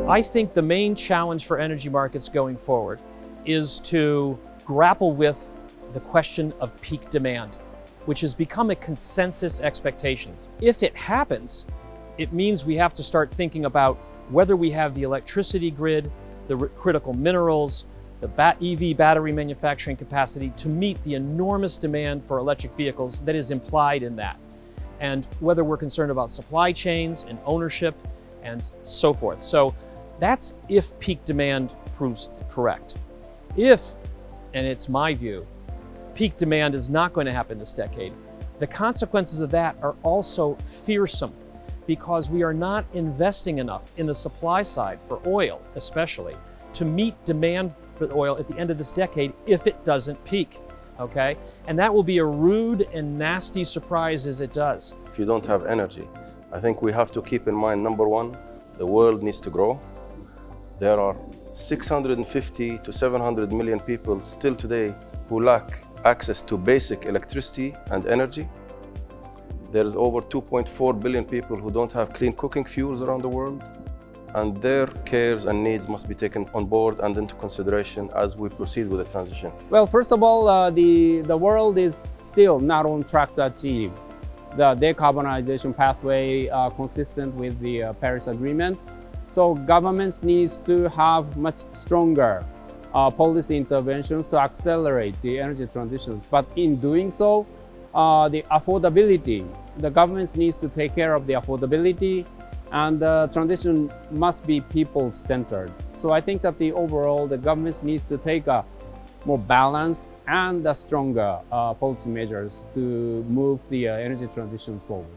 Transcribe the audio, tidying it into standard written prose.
I think the main challenge for energy markets going forward is to grapple with the question of peak demand, which has become a consensus expectation. If it happens, it means we have to start thinking about whether we have the electricity grid, the critical minerals, the EV battery manufacturing capacity to meet the enormous demand for electric vehicles that is implied in that, and whether we're concerned about supply chains and ownership and so forth. So that's if peak demand proves correct. If, and it's my view, peak demand is not going to happen this decade, the consequences of that are also fearsome, because we are not investing enough in the supply side for oil, especially, to meet demand for oil at the end of this decade if it doesn't peak, okay? And that will be a rude and nasty surprise as it does. If you don't have energy, I think we have to keep in mind, number one, the world needs to grow. There are 650 to 700 million people still today who lack access to basic electricity and energy. There is over 2.4 billion people who don't have clean cooking fuels around the world, and their cares and needs must be taken on board and into consideration as we proceed with the transition. Well, first of all, the world is still not on track to achieve the decarbonization pathway consistent with the Paris Agreement. So governments need to have much stronger policy interventions to accelerate the energy transitions. But in doing so, the affordability, the governments needs to take care of the affordability, and the transition must be people-centered. So I think that overall, the governments needs to take a more balanced and stronger policy measures to move the energy transitions forward.